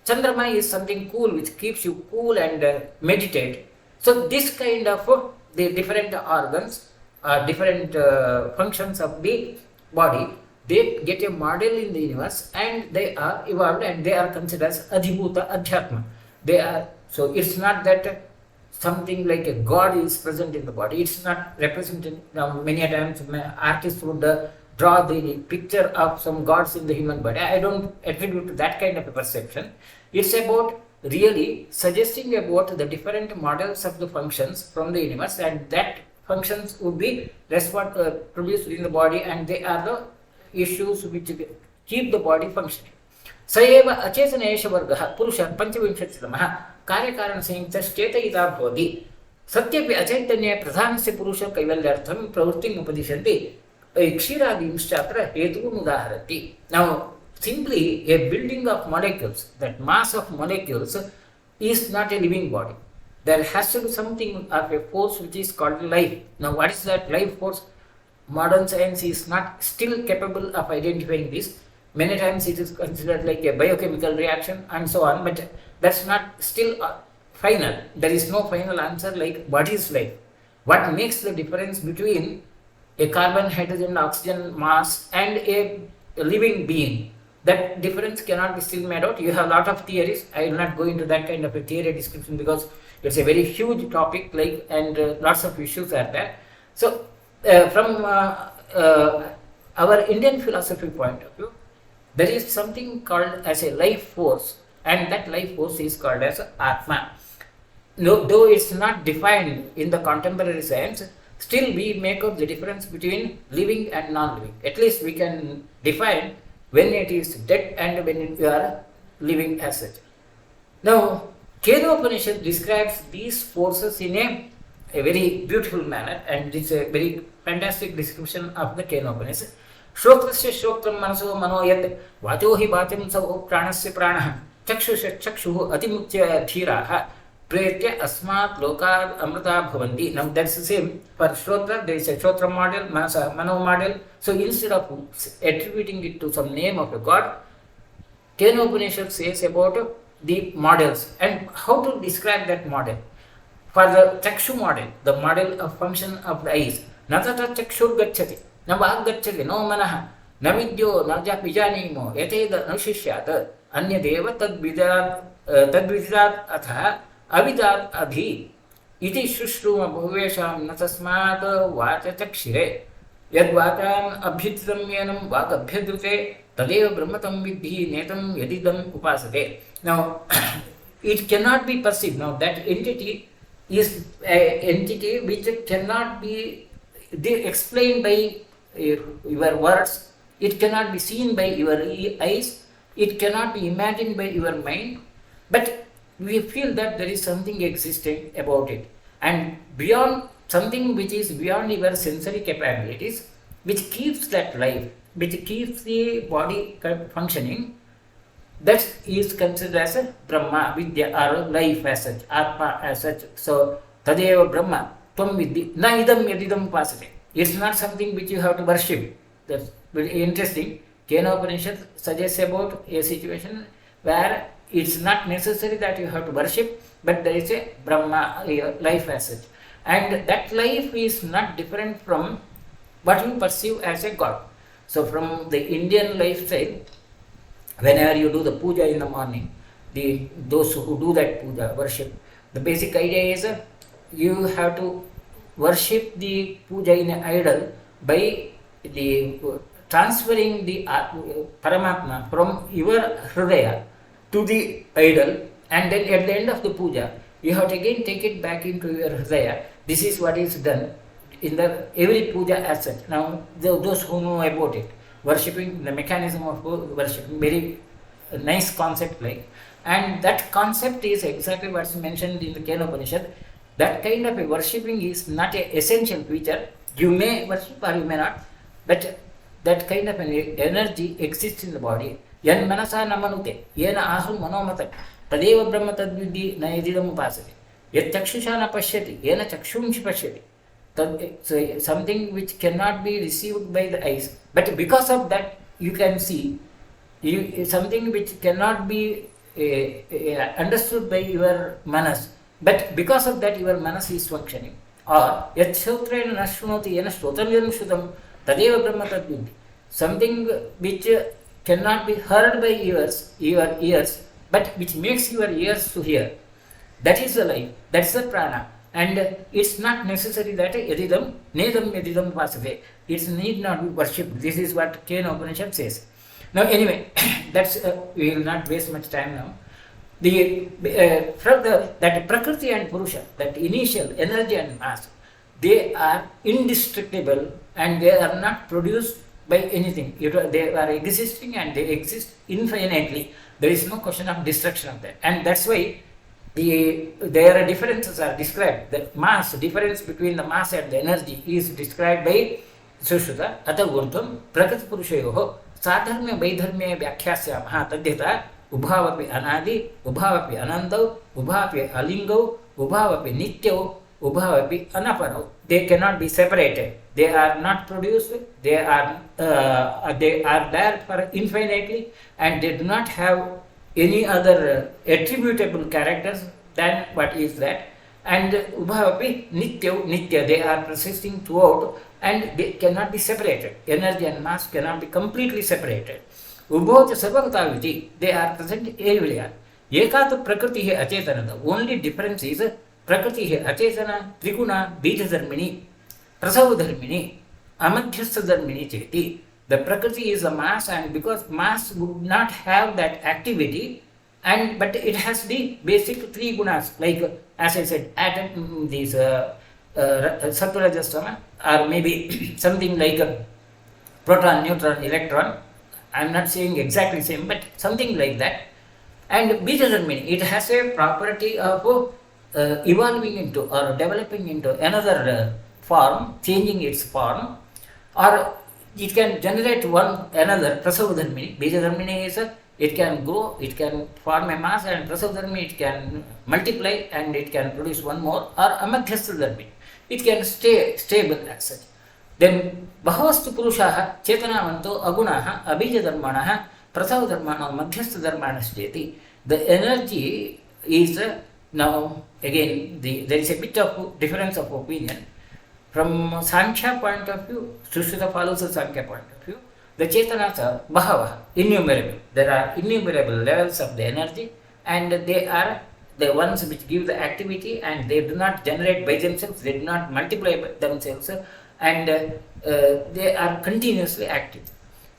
Chandrama is something cool which keeps you cool and meditate. So this kind of the different organs, different functions of the body, they get a model in the universe and they are evolved and they are considered as Adhibhuta Adhyatma. They are, so it's not that something like a god is present in the body. It's not represented. Now many times artists would draw the picture of some gods in the human body. I don't attribute to that kind of a perception. It's about really suggesting about the different models of the functions from the universe, and that functions would be produced in the body, and they are the issues which keep the body functioning. स एव अचेतनेशवर्गः पुरुषः पञ्चविंशतितमः कार्यकारणसंयुक्तश्चेतयिता भवति सत्यपि अचैतन्ये प्रधानस्य पुरुषकैवल्यार्थं प्रवृत्तिम् उपदिशन्ति क्षीरादींश्चात्र हेतून् उदाहरन्ति. Now simply a building of molecules, that mass of molecules is not a living body. There has to be something of a force which is called life. Now what is that life force? Modern science is not still capable of identifying this. Many times it is considered like a biochemical reaction and so on, but that's not still final. There is no final answer like what is life. What makes the difference between a carbon, hydrogen, oxygen mass and a living being? That difference cannot be still made out. You have a lot of theories. I will not go into that kind of a theory description because it's a very huge topic, and lots of issues are there. So from our Indian philosophy point of view, there is something called as a life force, and that life force is called as Atma. No, though it's not defined in the contemporary science, still we make out the difference between living and non-living. At least we can define when it is dead and when you are living as such. Now, Kenopanishad describes these forces in a very beautiful manner, and it's a very fantastic description of the Kenopanishad. श्रोत्रस्य श्रोत्रं मनसो मनो यत् वाचो हि वाचं सौ प्राणस्य प्राणः चक्षुः अतिमुच्य धीराः प्रेत्य अस्मात् लोकात् अमृता भवन्ति. Now that's the same for shrotra. There is a shrotra model, mano model. So instead of attributing it to some name of a god, Kenopanishad says about the models and how to describe that model. For the chakshu model, the model of function of the eyes, natata chakshur gacchati, न वाक् गच्छति no मनः न विद्यो न विजानीमो यतेद अनुशिष्यात् अन्यदेव तद्विदितात् अथः अविदात् अधि इति शुश्रूम बहुवेषां न तस्मात् वाचचक्षिरे यद्वाचाम् अभ्युदितं येनं वाक् अभ्युद्यते तदेव ब्रह्म तं विद्धि नेतं यदिदम् उपासते. Now it cannot be perceived. Now that entity is an entity which cannot be explained by your words, it cannot be seen by your eyes, it cannot be imagined by your mind, but we feel that there is something existing about it, and beyond, something which is beyond your sensory capabilities, which keeps that life, which keeps the body functioning, that is considered as a Brahma, Vidya, or life as such, Atma as such. So, Tadeva Brahma, Tvam Vidhi, Na idam yadidam upasate. It's not something which you have to worship. That's very interesting. Kenopanishad suggests about a situation where it's not necessary that you have to worship, but there is a Brahma, life as such. And that life is not different from what you perceive as a god. So from the Indian lifestyle, whenever you do the puja in the morning, those who do that puja, worship, the basic idea is you have to worship the puja in an idol by the transferring the Paramatma from your Hridaya to the idol, and then at the end of the puja you have to again take it back into your Hridaya. This is what is done in the every puja as such. Now those who know about it, worshipping, the mechanism of worshipping, very nice concept and that concept is exactly what's mentioned in the Kenopanishad. That kind of a worshipping is not an essential feature. You may worship or you may not, but that kind of an energy exists in the body. Yan manasa namanute, yena ahum manomata, tadeva brahma tadvidhi na yadidam upasati. Yat chakshusha na pashyati, yena chakshumshi pashyati. So something which cannot be received by the eyes, but because of that you can see. Something which cannot be understood by your manas, but because of that your manas is functioning. Or yat shrotrena na shrunoti yena shrotam yadam shrutam tadeva brahma tadvidhi. Something which cannot be heard by your ears, but which makes your ears to hear. That is the life, that is the prana. And it's not necessary that edidam nedam edidam vasave. It need not be worshipped. This is what Kena Upanishad says. Now anyway, that's we will not waste much time now. That Prakriti and Purusha, that initial energy and mass, they are indestructible and they are not produced by anything. They are existing and they exist infinitely. There is no question of destruction of that. And that's why their differences are described. The mass, difference between the mass and the energy is described by Sushruta. Ata Gurtam Prakriti Purushayoho Sadharmya Vaidharmya Vyakhyasya Tadyata Ubhavapi Anadi, Ubhavapi Anandau, Ubhavapi Alingau, Ubhavapi Nityau, Ubhavapi Anaparau. They cannot be separated. They are not produced. They are there for infinitely, and they do not have any other attributable characters than what is that. And Ubhavapi Nitya, they are persisting throughout, and they cannot be separated. Energy and mass cannot be completely separated. Ubhavacha Sarvabhhotaviti, they are present everywhere. Ekatu Prakriti Achetana. The only difference is Prakriti Achetana, Triguna, Bijadharmini, Prasavadharmini, Amadhyastadharmini Cheti. The Prakriti is a mass, and because mass would not have that activity, but it has the basic three gunas, like as I said, atom, these Sattva Rajas Tama, or maybe something like a proton, neutron, electron. I am not saying exactly same, but something like that. And Bijadharmini, it has a property of evolving into or developing into another form, changing its form, or it can generate another Prasavadharmini. Bijadharmini is it can grow, it can form a mass, and Prasavadharmini it can multiply and it can produce one more, or Amadhyastadharmini. It can stay stable as such. Then Bahavastu Purushaha Chetanavanto Agunaha Abhijadharmanaha Prasavadharmana Madhyastadharmanasjeti. The energy is now again there is a bit of difference of opinion. From Sankhya point of view, Sushruta follows the Sankhya point of view. The Chetanas are Bahava, innumerable. There are innumerable levels of the energy, and they are the ones which give the activity, and they do not generate by themselves, they do not multiply by themselves, and they are continuously active.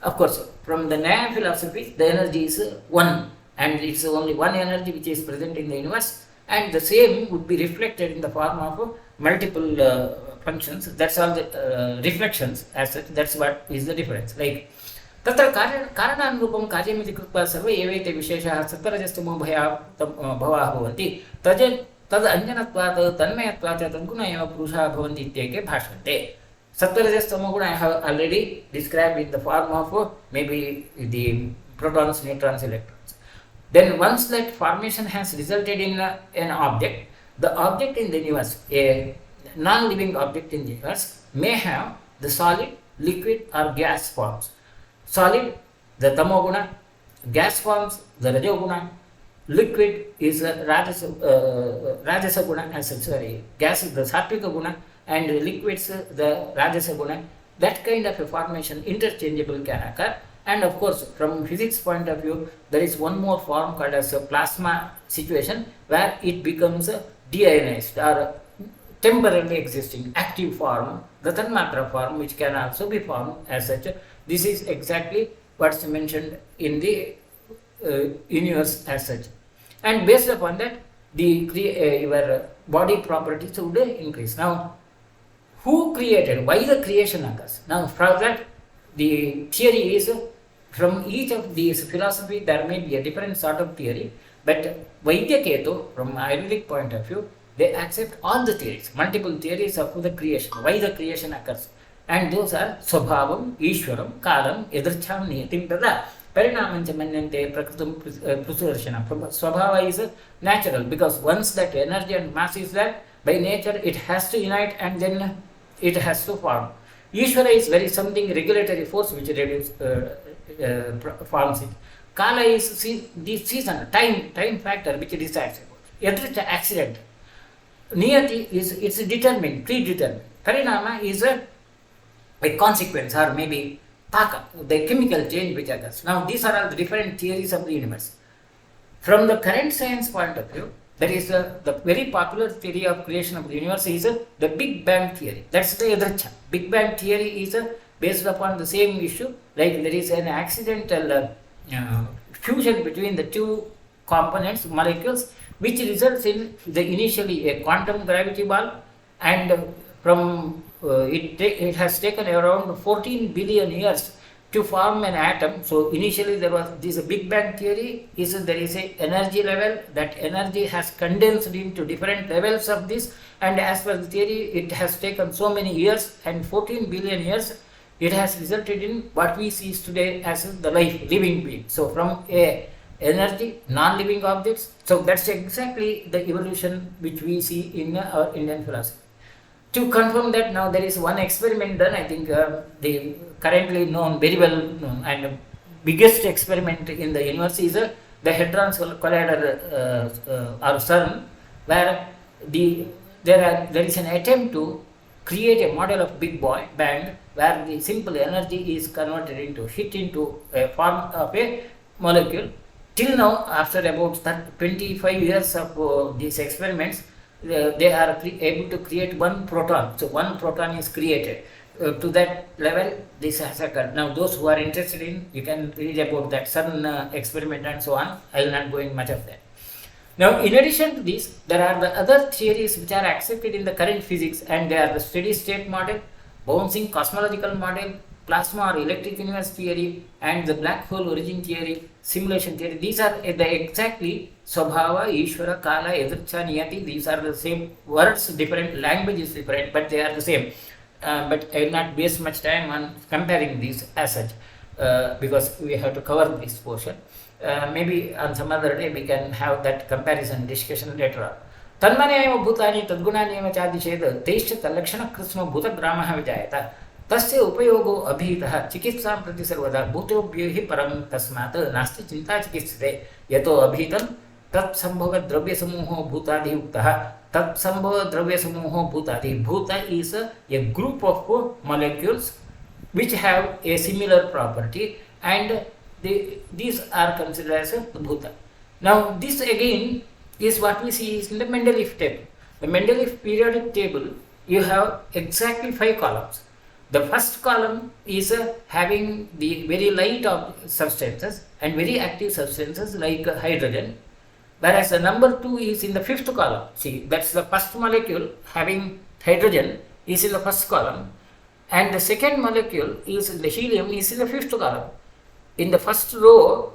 Of course, from the Nyaya philosophy, the energy is one, and it's only one energy which is present in the universe, and the same would be reflected in the form of multiple functions. That's all the reflections as such. That's what is the difference. Like तत्र कारणानुरूपं कार्यमिति कृत्वा सर्वे एवैते विशेषाः सत्वरजस्तमो भवाः भवन्ति तद् अन्यनत्वात् तन्मयत्वात् तद्गुण एव पुरुषाः भवन्ति इत्येके भाषन्ते. Sattva-rajas-tamo guna I have already described in the form of maybe the protons, neutrons, electrons. Then once that formation has resulted in an object, the object in the universe, a non-living object in the universe, may have the solid, liquid or gas forms. Solid, the tamoguna; gas forms, the rajoguna; liquid is rajasa guna, gas is the sattvika guna, and liquids the rajasa guna. That kind of a formation interchangeable can occur. And of course, from physics point of view, there is one more form called as a plasma situation, where it becomes deionized or temporarily existing active form, the tanmatra form, which can also be formed as such. This is exactly what's mentioned in the universe as such. And based upon that, your body properties would increase. Now, who created? Why the creation occurs? Now, for that, the theory is from each of these philosophy there may be a different sort of theory, but Vaidyaketu, from Ayurvedic point of view, they accept all the theories, multiple theories of the creation, why the creation occurs. And those are Swabhavam, Ishwaram, Kalam, Yadrcham, Niyatim, Tada, Parinamancha Manyante, Prakritam, Prasudarshana. Swabhava is natural, because once that energy and mass is there, by nature it has to unite and then it has to form. Ishvara is very something regulatory force which forms it. Kala is the season, time factor which decides about. Yadricha, accident. Niyati is it's determined, predetermined. Parinama is a consequence, or maybe taka, the chemical change which occurs. Now these are all the different theories of the universe. From the current science point of view, That is the very popular theory of creation of the universe is the Big Bang theory. That's the Yadrcha. Big Bang theory is based upon the same issue, like there is an accidental fusion between the two components, molecules, which results in the initially a quantum gravity ball, and from it has taken around 14 billion years to form an atom. So initially there was this Big Bang theory is there is a energy level, that energy has condensed into different levels of this, and as per the theory it has taken so many years, and 14 billion years it has resulted in what we see today as the life, living being. So from a energy, non-living objects, so that's exactly the evolution which we see in our Indian philosophy. To confirm that, now there is one experiment done, I think the currently known, very well known and biggest experiment in the universe is the Hadron Collider or CERN, where there is an attempt to create a model of Big Bang where the simple energy is converted into heat into a form of a molecule. Till now, after about 25 years of these experiments, they are able to create one proton. So one proton is created. To that level, this has occurred. Now, those who are interested in, you can read about that CERN experiment and so on. I will not go in much of that. Now, in addition to this, there are the other theories which are accepted in the current physics, and they are the steady state model, bouncing cosmological model, plasma or electric universe theory, and the black hole origin theory, simulation theory. These are the exactly Swabhava, Ishvara, Kala, Yadrcha, Niyati. These are the same words, different language is different, but they are the same. But I will not waste much time on comparing these as such, because we have to cover this portion. Maybe on some other day we can have that comparison discussion later on. तन्मनेव भूतानि तद्गुणान्येव चादिशेत् तैश्च तल्लक्षणकृत्स्नो भूतग्रामः विजायत तस्य उपयोगो अभीतः चिकित्सां प्रति सर्वदा भूतोभ्यो हि परं तस्मात् नास्ति चिन्ता चिकित्सते यतो अभीतं तत्सम्भवद्रव्यसमूहो भूतादि उक्तः तत्सम्भवद्रव्यसमूहो भूतादि. Bhuta is a group of molecules which have a similar property, and these are considered as a Bhuta. Now this again is what we see is in the Mendeleev table. The Mendeleev periodic table, you have exactly 5 columns. The first column is having the very light substances and very active substances like hydrogen, whereas the number 2 is in the 5th column. See, that's the first molecule having hydrogen is in the first column, and the second molecule is the helium is in the 5th column. In the first row,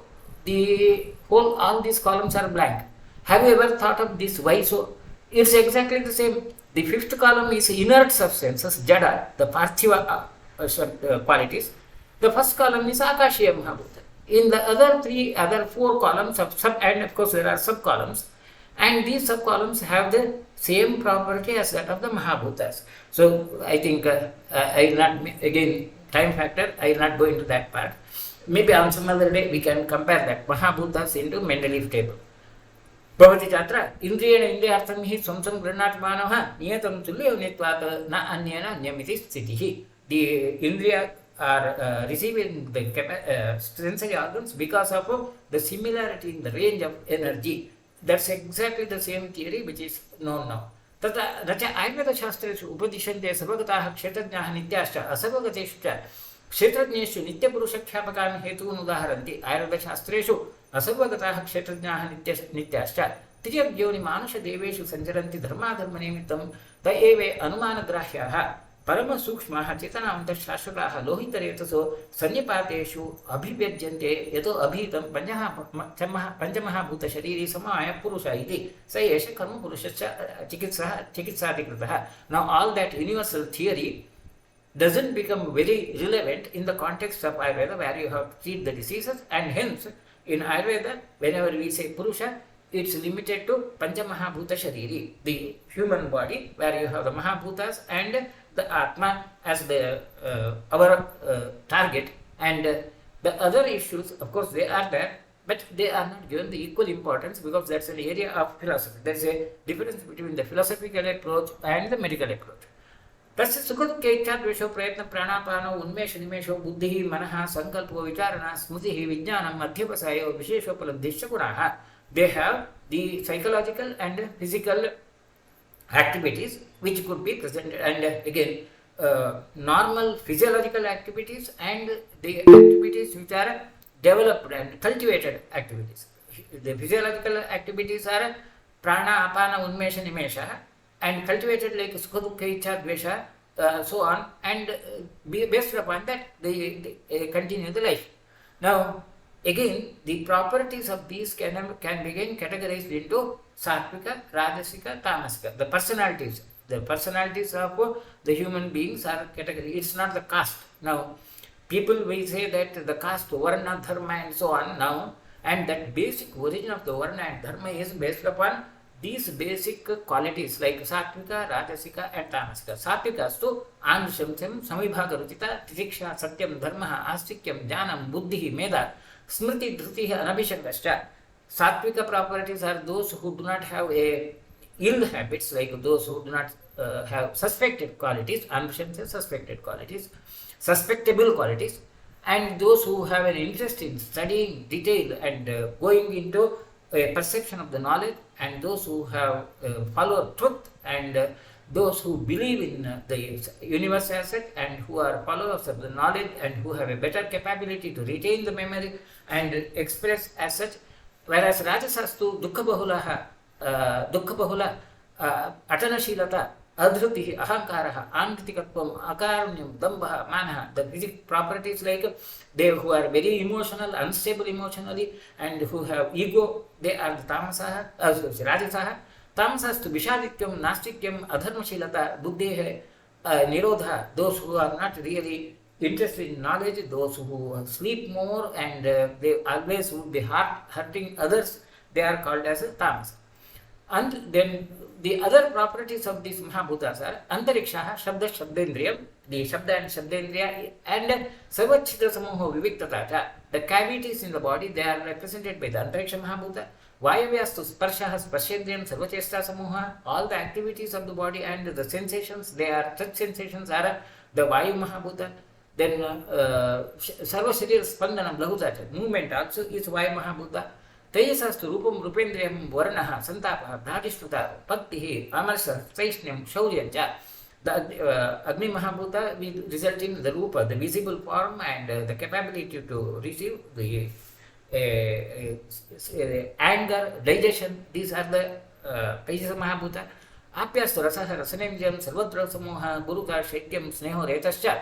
all these columns are blank. Have you ever thought of this? Why so? It's exactly the same. The 5th column is inert substances, Jada, the Parthiva qualities. The first column is Akashiya Mahabhuta. In the other 4 columns and of course there are sub-columns, and these sub-columns have the same property as that of the Mahabhutas. So I think I will not, again, time factor, I will not go into that part. Maybe on some other day we can compare that Mahabhutas into Mendeleev table. भवति चात्र इन्द्रियेण इन्द्रियार्थं हि स्वं स्वं गृह्णाति मानवः नियतं तुल्यनित्वात् न अन्येन अन्यमिति स्थितिः. The indriya are receiving the sensory organs because of the similarity in the range of energy. That's exactly the same theory which is known now. तथा न च आयुर्वेदशास्त्रेषु उपदिश्यन्ते सर्वगताः क्षेत्रज्ञाः नित्याश्च असर्वगतेषु च क्षेत्रज्ञेषु नित्यपुरुषख्यापकान् हेतून् उदाहरन्ति. आयुर्वेदशास्त्रेषु असर्वगताः क्षेत्रज्ञाः नित्याश्च तिर्यग्योनिमानुषदेवेषु सञ्चरन्ति धर्माधर्मनिमित्तं त एव अनुमानग्राह्याः परमसूक्ष्माः चेतनावन्तः शाश्वताः लोहितरेतसो सन्निपातेषु अभिव्यज्यन्ते यतो अभीतं पञ्चमहाभूतशरीरी समाय पुरुष इति स एष कर्मपुरुषश्च चिकित्साधिकृतः. Now all that universal theory doesn't become very relevant in the context of Ayurveda, where you have to treat the diseases, and hence in Ayurveda whenever we say Purusha, it's limited to Panchamahabhuta Shariri, the human body, where you have the Mahabhutas and the Atma as our target, and the other issues, of course, they are there, but they are not given the equal importance because that's an area of philosophy. There's a difference between the philosophical approach and the medical approach. तस्य सुखदुःखेच्छाद्वेषो प्रयत्न प्राणापानो उन्मेष निमेषो बुद्धिः मनः संकल्पो विचारणा स्मृतिः विज्ञानम् अध्यवसायो विशेषोपलब्धिश्च गुणाः. They have the psychological and physical activities which could be presented, and again normal physiological activities and the activities which are developed and cultivated activities. The physiological activities are prana, apana, unmesha, nimesha, and cultivated like sukha, dukkha, ichha, dvesha, so on, and based upon that they continue the life. Now, again, the properties of these can be again categorized into sattvika, rajasika, tamasika. The personalities of the human beings are categorized. It's not the caste. Now, people will say that the caste, varna, dharma, and so on. Now, and that basic origin of the varna and dharma is based upon these basic qualities like sattvika, rajasika, and tamasika. Sattvikas anushamsam, samibhaga ruchita, titiksha, satyam, dharma, astikyam, jnanam, buddhi, meda, smriti, dhruti, anabhishangascha. Sattvika properties are those who do not have a ill habits, like those who do not have suspected qualities, anushamsam, suspected qualities, suspectable qualities, and those who have an interest in studying detail and going into a perception of the knowledge, and those who have follow truth, and those who believe in the universe as such, and who are followers of the knowledge, and who have a better capability to retain the memory and express as such. Whereas rajasastu dukkha bahula atanashilata, adhrutihi, ahankaraha, antitikatvam, akarunyam, dambha, manaha. The physical properties like they who are very emotional, unstable emotionally, and who have ego, they are the tamasaha, rajasaha. Tamasastu vishadityam, nastikyam, adharmashilata, buddhehe, nirodha. Those who are not really interested in knowledge, those who sleep more, and they always would be hurting others, they are called as tamasa. And then the other properties of these Mahabhutas are Antarikshaha, Shabda, Shabdendriyam, the Shabda and Shabdendriya, and Sarvachitra Samoho Viviktatacha. The cavities in the body, they are represented by the Antariksha Mahabhuta. Vayavyastu Sparshaha, Sparshendriyam, Sarvachesta Samoha. All the activities of the body and the sensations, they are, touch sensations are the Vayu Mahabhuta. Then Sarva Sharira Spandanam Lahutacha, movement also is Vayu Mahabhuta. Tejasastu Rupam Rupendriyam Varnaha Santapaha Bhratishtuta Bhaktihi Amarsa Saishnyam Shauryancha. The Agni Mahabhuta will result in the Rupa, the visible form, and the capability to receive the anger, digestion. These are the Tejasa Mahabhuta. Apyastu Rasaha Rasanenjam Sarvadra Samoha Guruka Shaityam Sneho Retascha.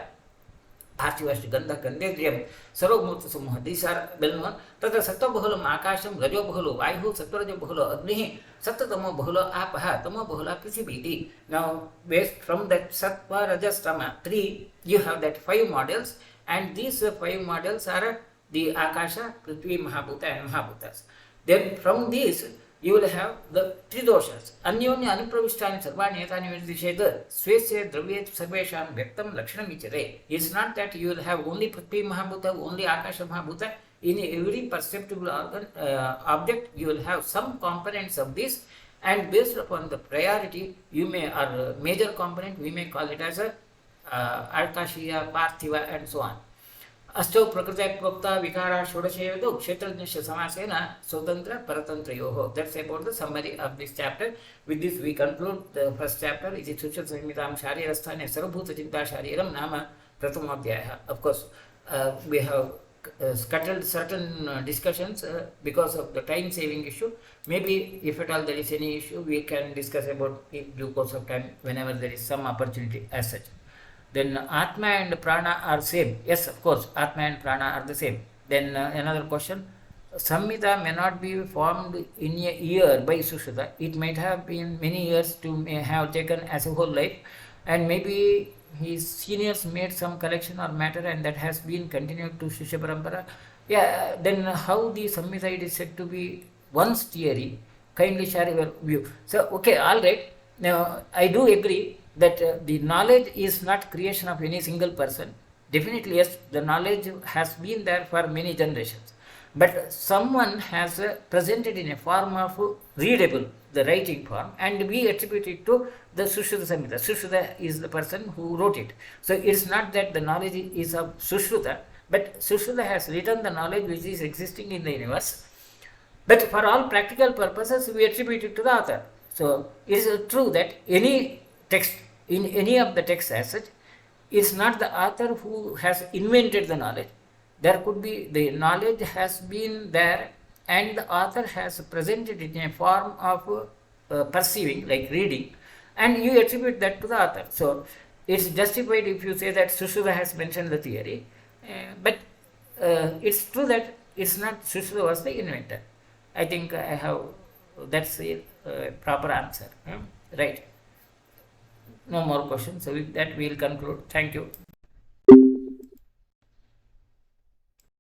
Archivast Gandha Gandhendriyam Sarvabhhota Samoha. These are well known. Tata Sattva Bahulam Akasham Rajo Bahulo Vayu Sattva Rajo Bahulo Agnihi Sattva Bahulo Apaha Tamo Bahula Prithibiti. Now based from that Sattva Rajas Tama 3, you have that 5 models, and these 5 models are the Akasha, Prithvi, Mahabhuta, and Mahabhutas. Then from these you will have the 3 doshas. Anyonya anupravishtani sarvani etani vedisheta swesya dravyet sarvesham vyaktam lakshanam vichare. It's not that you will have only Prithvi Mahabhuta, only Akasha Mahabhuta. In every perceptible organ, object, you will have some components of this, and based upon the priority, you may, or major component, we may call it as a Arkashiya, Parthiva, and so on. Astau Prakriti Prokta Vikara Shodashevedu Kshetrajnasya Samasena Sotantra Paratantrayoho. That's about the summary of this chapter. With this we conclude the first chapter. It is Sushya Samhitam Sharirasthane Sarvabhhotachintashareeram Nama Prathamadhyaya. Of course, we have scuttled certain discussions because of the time saving issue. Maybe if at all there is any issue, we can discuss about in due course of time whenever there is some opportunity as such. Then Atma and Prana are same. Yes, of course, Atma and Prana are the same. Then another question. Samhita may not be formed in a year by Sushruta. It might have been many years to have taken as a whole life, and maybe his seniors made some collection or matter, and that has been continued to Shishya Parampara. Yeah, then how the Samhita is said to be one's theory? Kindly share your view. So, okay, all right. Now, I do agree that the knowledge is not creation of any single person. Definitely, yes, the knowledge has been there for many generations. But someone has presented in a form of readable, the writing form, and we attribute it to the Sushruta Samhita. Sushruta is the person who wrote it. So it's not that the knowledge is of Sushruta, but Sushruta has written the knowledge which is existing in the universe. But for all practical purposes, we attribute it to the author. So it is true that any text, in any of the texts as such, it's not the author who has invented the knowledge. There could be, the knowledge has been there and the author has presented it in a form of perceiving, like reading, and you attribute that to the author. So it's justified if you say that Sushruta has mentioned the theory, but it's true that it's not Sushruta was the inventor. I think I have, that's a proper answer. Right. No more questions. So with that we will conclude. Thank you.